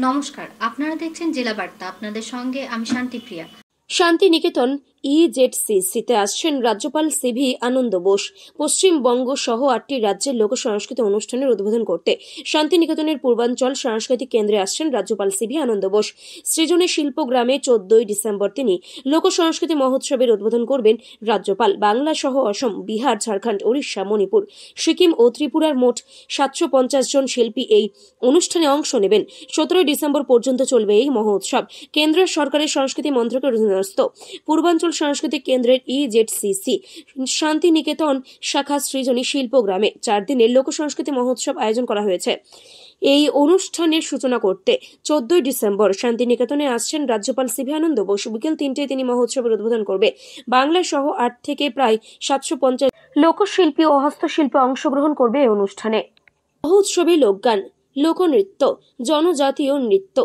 নমস্কার, আপনারা দেখছেন জেলা বার্তা। আপনাদের সঙ্গে আমি শান্তিপ্রিয়া। শান্তিনিকেতন ইজেডসিসিতে আসছেন রাজ্যপাল সিভি আনন্দ বোস। পশ্চিমবঙ্গ সহ 8টি রাজ্যের লোক সংস্কৃতি অনুষ্ঠানের উদ্বোধন করতে শান্তিনিকেতনের পূর্বাঞ্চল সাংস্কৃতিক কেন্দ্রে আসছেন রাজ্যপাল সিভি আনন্দ বোস। সৃজনী শিল্পগ্রামে 14ই ডিসেম্বর তিনি লোক সংস্কৃতি মহোৎসবের উদ্বোধন করবেন রাজ্যপাল। বাংলা সহ অসম, বিহার, ঝাড়খণ্ড, ওড়িশা, মণিপুর, সিকিম ও ত্রিপুরার মোট 750 জন শিল্পী এই অনুষ্ঠানে অংশ নেবেন। 17ই ডিসেম্বর পর্যন্ত চলবে এই মহোৎসব। কেন্দ্র সরকারের সংস্কৃতি মন্ত্রকের অধীনস্থ পূর্বাঞ্চল সাংস্কৃতিক কেন্দ্রের ইজেডসিসি শান্তিনিকেতন শাখা সৃজনী শিল্পগ্রামে 4 দিনের লোক সংস্কৃতি মহোৎসব আয়োজন করা হয়েছে। এই অনুষ্ঠানের সূচনা করতে 14ই ডিসেম্বর শান্তিনিকেতনে আসছেন রাজ্যপাল সিভি আনন্দ বোস। বিকেল 3টায় তিনি মহোৎসবের উদ্বোধন করবে। বাংলা সহ 8 থেকে প্রায় 750 লোকশিল্পী ও হস্তশিল্পী অংশগ্রহণ করবে এই অনুষ্ঠানে। মহোৎসবে লোকগান, লোকনৃত্য, জনজাতীয় নৃত্য,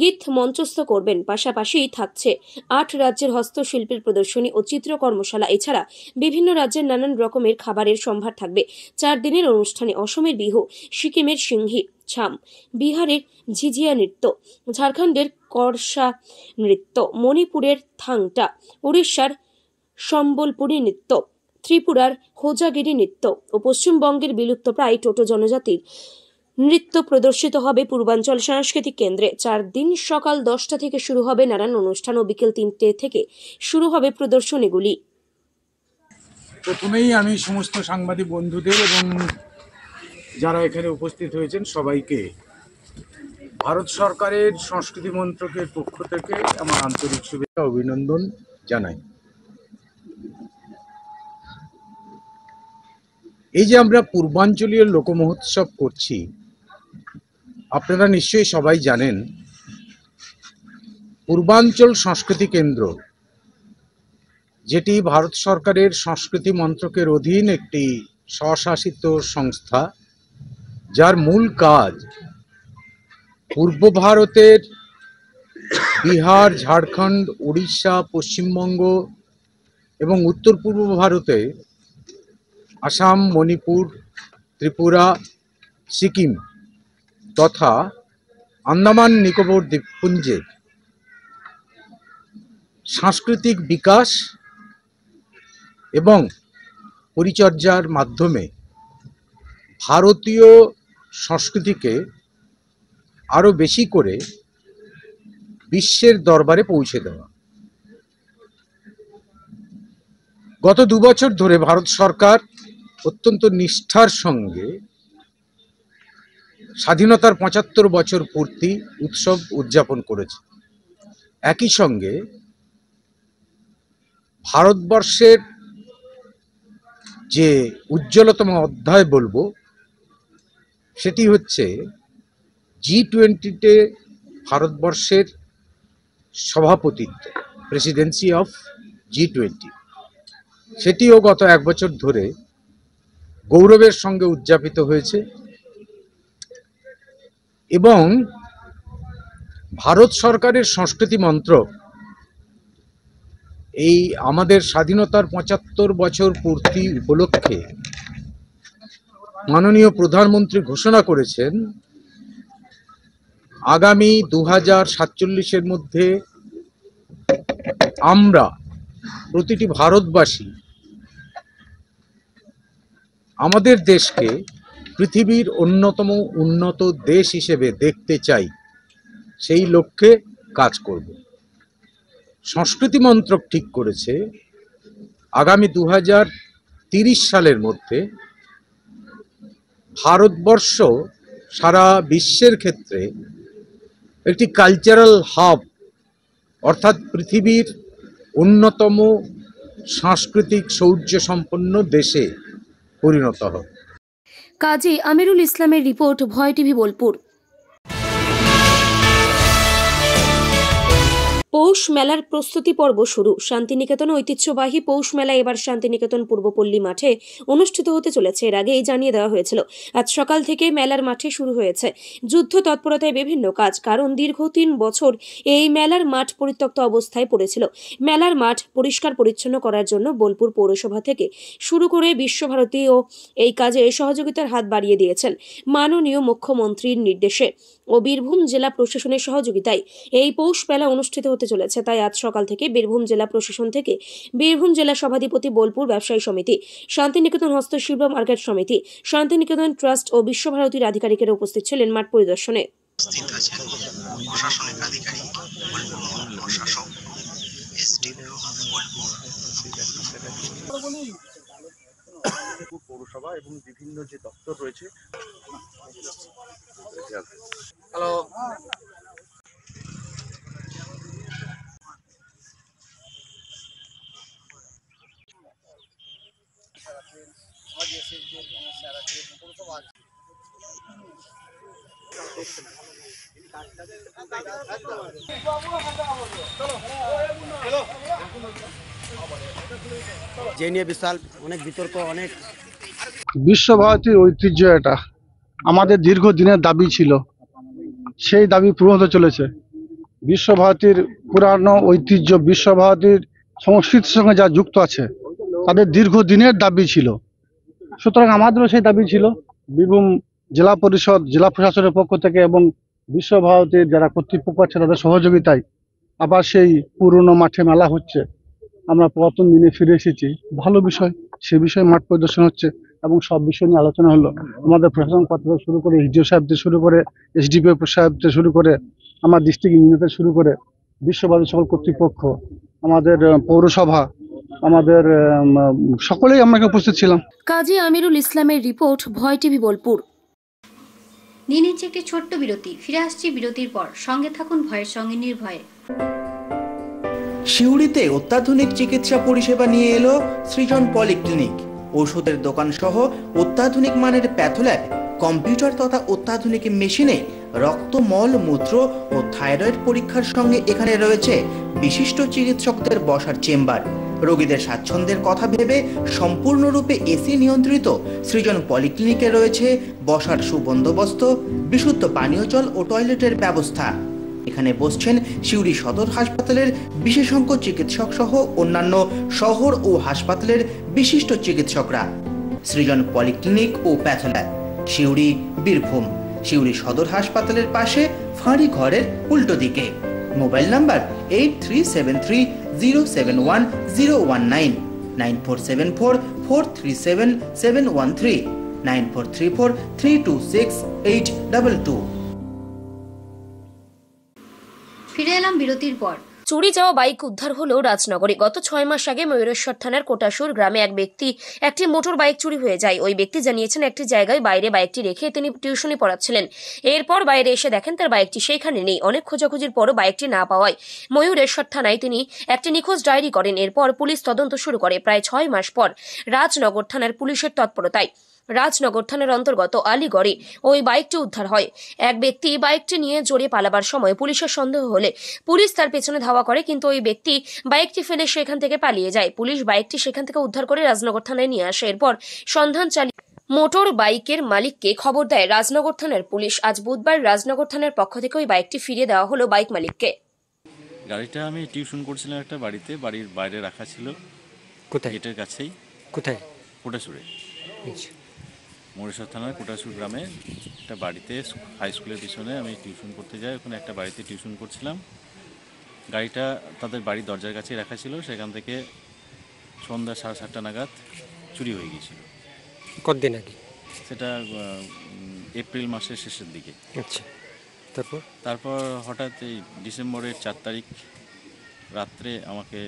গীত মঞ্চস্থ করবেন। পাশাপাশি থাকছে 8 রাজ্যের হস্তশিল্পের প্রদর্শনী ও চিত্র কর্মশালা। এছাড়া বিভিন্ন রাজ্যের নানান রকমের খাবারের সম্ভার থাকবে। 4 দিনের অনুষ্ঠানে অসমের বিহু, সিকিমের সিংহি ছাম, বিহারের ঝিঝিয়া নৃত্য, ঝাড়খণ্ডের করসা নৃত্য, মণিপুরের থাংটা, উড়িষ্যার সম্বলপুরী নৃত্য, ত্রিপুরার হোজাগিরি নৃত্য ও পশ্চিমবঙ্গের বিলুপ্তপ্রায় টোটো জনজাতির নৃত্য প্রদর্শিত হবে পূর্বাঞ্চল সাংস্কৃতিক কেন্দ্রে। 4 দিন সকাল 10টা থেকে শুরু হবে নানান অনুষ্ঠান ও বিকেল 3টে থেকে শুরু হবে প্রদর্শনীগুলি। প্রথমেই আমি সমস্ত সাংবাদিক বন্ধুদের এবং যারা এখানে উপস্থিত হয়েছেন সবাইকে ভারত সরকারের সংস্কৃতি মন্ত্রকের পক্ষ থেকে আমার আন্তরিক শুভেচ্ছা অভিনন্দন জানাই। এই যে আমরা পূর্বাঞ্চলীয় লোক মহোৎসব করছি, আপনারা নিশ্চয়ই সবাই জানেন পূর্বাঞ্চল সংস্কৃতি কেন্দ্র, যেটি ভারত সরকারের সংস্কৃতি মন্ত্রকের অধীন একটি স্বশাসিত সংস্থা, যার মূল কাজ পূর্ব ভারতের বিহার, ঝাড়খণ্ড, উড়িষ্যা, পশ্চিমবঙ্গ এবং উত্তর পূর্ব ভারতে আসাম, মণিপুর, ত্রিপুরা, সিকিম তথা আন্দামান নিকোবর দ্বীপপুঞ্জের সাংস্কৃতিক বিকাশ এবং পরিচর্যার মাধ্যমে ভারতীয় সংস্কৃতিকে আরও বেশি করে বিশ্বের দরবারে পৌঁছে দেওয়া। গত 2 বছর ধরে ভারত সরকার অত্যন্ত নিষ্ঠার সঙ্গে স্বাধীনতার 75 বছর পূর্তি উৎসব উদযাপন করেছে। একই সঙ্গে ভারতবর্ষের যে উজ্জ্বলতম অধ্যায় বলবো, সেটি হচ্ছে G20-তে ভারতবর্ষের সভাপতিত্ব, প্রেসিডেন্সি অফ G20। সেটিও গত 1 বছর ধরে গৌরবের সঙ্গে উদযাপিত হয়েছে এবং ভারত সরকারের সংস্কৃতি মন্ত্রক এই আমাদের স্বাধীনতার 75 বছর পূর্তি উপলক্ষে মাননীয় প্রধানমন্ত্রী ঘোষণা করেছেন আগামী 2047-এর মধ্যে আমরা প্রতিটি ভারতবাসী আমাদের দেশকে পৃথিবীর অন্যতম উন্নত দেশ হিসেবে দেখতে চাই। সেই লক্ষ্যে কাজ করব। সংস্কৃতি মন্ত্রক ঠিক করেছে আগামী 2030 সালের মধ্যে ভারতবর্ষ সারা বিশ্বের ক্ষেত্রে একটি কালচারাল হাব অর্থাৎ পৃথিবীর অন্যতম সাংস্কৃতিক সৌর্য সম্পন্ন দেশে পরিণত হবে। কাজী আমিরুল ইসলামের রিপোর্ট, ভয় টিভি, বোলপুর। পৌষ মেলার প্রস্তুতি পর্ব শুরু। শান্তিনিকেতন ঐতিহ্যবাহী পৌষ মেলা এবার শান্তিনিকেতন পূর্বপল্লী মাঠে অনুষ্ঠিত হতে চলেছে। এর আগেই জানিয়ে দেওয়া হয়েছিল। আজ সকাল থেকে মেলার মাঠে শুরু হয়েছে যুদ্ধ তৎপরতায় বিভিন্ন কাজ, কারণ দীর্ঘ 3 বছর এই মেলার মাঠ পরিত্যক্ত অবস্থায় পড়েছিল। মেলার মাঠ পরিষ্কার পরিচ্ছন্ন করার জন্য বোলপুর পৌরসভা থেকে শুরু করে বিশ্বভারতীও এই কাজে সহযোগিতার হাত বাড়িয়ে দিয়েছেন। মাননীয় মুখ্যমন্ত্রীর নির্দেশে ও বীরভূম জেলা প্রশাসনের সহযোগিতায় এই পৌষ মেলা অনুষ্ঠিত হতে চলেছে। তাই আজ সকাল থেকে বীরভূম জেলা প্রশাসন থেকে বীরভূম জেলা সভাধিপতি, বোলপুর ব্যবসায়ী সমিতি, শান্তিনিকেতন হস্তশিল্প মার্কেট সমিতি, শান্তিনিকেতন ট্রাস্ট ও বিশ্বভারতীর আধিকারিকেরা উপস্থিত ছিলেন মাঠ পরিদর্শনে। উপস্থিত আছেন প্রশাসনিক আধিকারিক, বোলপুর মহকুমা প্রশাসক, এসডিপিও বোলপুর পৌরসভা এবং বিভিন্ন যে দপ্তর রয়েছে। হ্যালো, যে নিয়ে বিশাল অনেক বিতর্ক, অনেক বিশ্বভারতীর ঐতিহ্য এটা আমাদের দীর্ঘদিনের দাবি ছিল, সেই দাবি পূরণ হতে চলেছে। বিশ্বভারতীর পুরানো ঐতিহ্য, বিশ্বভারতীর সংস্কৃতির সঙ্গে যা যুক্ত আছে, তাদের দীর্ঘদিনের দাবি ছিল। সুতরাং আমাদেরও সেই দাবি ছিল। বীরভূম জেলা পরিষদ, জেলা প্রশাসনের পক্ষ থেকে এবং বিশ্বভারতীর যারা কর্তৃপক্ষ আছে তাদের সহযোগিতায় আবার সেই পুরনো মাঠে মেলা হচ্ছে। আমরা পুরাতন দিনে ফিরে এসেছি, ভালো বিষয়। সে বিষয়ে মাঠ পরিদর্শন হচ্ছে এবং সব বিষয় নিয়ে আলোচনা হলো। আমাদের প্রশাসন কর্তা থেকে শুরু করে এসডিও সাহেব থেকে শুরু করে এসডিপিও সাহেব থেকে শুরু করে আমার ডিস্ট্রিক্ট ইঞ্জিনিয়ার থেকে শুরু করে বিশ্বভারতী সকল কর্তৃপক্ষ, আমাদের পৌরসভা, আমাদের সকলেই আমরা উপস্থিত ছিলাম। কাজী আমিরুল ইসলামের রিপোর্ট, ভয় টিভি, বোলপুর। নিয়ে নিচ্ছে একটি ছোট্ট বিরতি। ফিরে আসছি বিরতির পর। সঙ্গে থাকুন ভয়ের সঙ্গে নির্ভয়ে। সিউড়িতে অত্যাধুনিক চিকিৎসা পরিষেবা নিয়ে এলো সৃজন পলিক্লিনিক। ওষুধের দোকান সহ অত্যাধুনিক মানের প্যাথোল্যাব, কম্পিউটার তথা অত্যাধুনিক মেশিনে রক্ত, মল, মূত্র ও থাইরয়েড পরীক্ষার সঙ্গে এখানে রয়েছে বিশিষ্ট চিকিৎসকদের বসার চেম্বার। রোগীদের স্বাচ্ছন্দ্যের কথা ভেবে সম্পূর্ণরূপে এসি নিয়ন্ত্রিত সৃজন পলিক্লিনিকে রয়েছে বসার সুবন্দোবস্ত, বিশুদ্ধ পানীয় জল ও টয়লেটের ব্যবস্থা। এখানে বসছেন সিউড়ি সদর হাসপাতালের বিশেষজ্ঞ চিকিৎসক সহ অন্যান্য শহর ও হাসপাতালের বিশিষ্ট চিকিৎসকরা। সৃজন পলিক্লিনিক ও প্যাথোল্যাব, সিউড়ি, বীরভূম। সিউড়ি সদর হাসপাতালের পাশে ফাঁড়ি ঘরের উল্টো দিকে। Mobile number 8373071019, 9474437713, 9434326822। ফিরে এলাম বিরতির পর। চুরি যাওয়া বাইক উদ্ধার হলো রাজনগরে। গত 6 মাস আগে ময়ূরেশ্বর থানার কোটাসুর গ্রামে একটি মোটর বাইক চুরি হয়ে যায়। ওই ব্যক্তি জানিয়েছেন, একটি জায়গায় বাইরে বাইকটি রেখে তিনি টিউশনি পড়াচ্ছিলেন। এরপর বাইরে এসে দেখেন তার বাইকটি সেইখানে নেই। অনেক খোঁজাখুঁজির পরও বাইকটি না পাওয়ায় ময়ূরেশ্বর থানায় তিনি একটি নিখোঁজ ডায়েরি করেন। এরপর পুলিশ তদন্ত শুরু করে। প্রায় 6 মাস পর রাজনগর থানার পুলিশের তৎপরতায় রাজনগর থানার অন্তর্গত আলীগড়ে ওই বাইকটি উদ্ধার হয়। এক ব্যক্তি বাইকটি নিয়ে জোরে পালাবার সময় পুলিশের সন্দেহ হলে পুলিশ তার পেছনে ধাওয়া করে, কিন্তু ওই ব্যক্তি বাইকটি ফেলে সেখান থেকে পালিয়ে যায়। পুলিশ বাইকটি সেখান থেকে উদ্ধার করে রাজনগর থানায় নিয়ে আসে। এরপর সন্ধান চালিয়ে মোটর বাইকের মালিককে খবর দেয় রাজনগর থানার পুলিশ। আজ বুধবার রাজনগর থানার পক্ষ থেকে ওই বাইকটি ফিরিয়ে দেওয়া হলো বাইক মালিককে। গাড়িটা আমি টিউশন করছিলাম একটা বাড়িতে, বাড়ির বাইরে রাখা ছিল। কোথায়? গেটের কাছেই। কোথায়? কোটাসুরে, ময়ূরেশ্বর থানার কোটাসুর গ্রামে একটা বাড়িতে, হাই স্কুলের পিছনে আমি টিউশন করতে যাই। ওখানে একটা বাড়িতে টিউশন করছিলাম। গাড়িটা তাদের বাড়ির দরজার কাছেই রাখা ছিল। সেখান থেকে সন্ধ্যা 7:30 নাগাদ চুরি হয়ে গিয়েছিল। কতদিন আগে? সেটা এপ্রিল মাসের শেষের দিকে। আচ্ছা, তারপর হঠাৎ এই ডিসেম্বরের 4 তারিখ রাত্রে আমাকে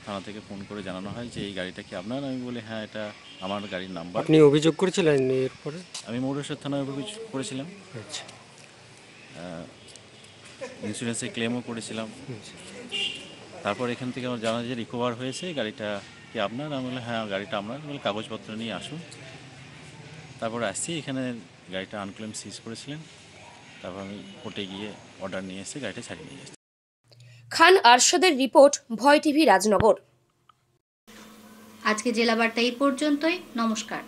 থানা থেকে ফোন করে জানানো হয় যে এই গাড়িটা কি আপনার? আমি বলি হ্যাঁ, এটা আমার গাড়ির নাম্বার। আপনি অভিযোগ করেছিলেন এরপরে? আমি ময়ূরেশ্বর থানায় অভিযোগ করেছিলাম। আচ্ছা, ইন্স্যুরেন্সে ক্লেমও করেছিলাম। তারপর এখান থেকে আমার জানা যে রিকভার হয়েছে, গাড়িটা কি আপনার? আমি বলি হ্যাঁ, গাড়িটা আপনার। বলে কাগজপত্র নিয়ে আসুন। তারপরে আসছি, এখানে গাড়িটা আনক্লেম সিজ করেছিলেন। তারপর আমি কোর্টে গিয়ে অর্ডার নিয়ে এসে গাড়িটা ছাড়িয়ে নিয়ে এসেছি। খান আরশাদের রিপোর্ট, ভয় টিভি, রাজনগর। আজকে জেলা বার্তা এই পর্যন্তই। নমস্কার।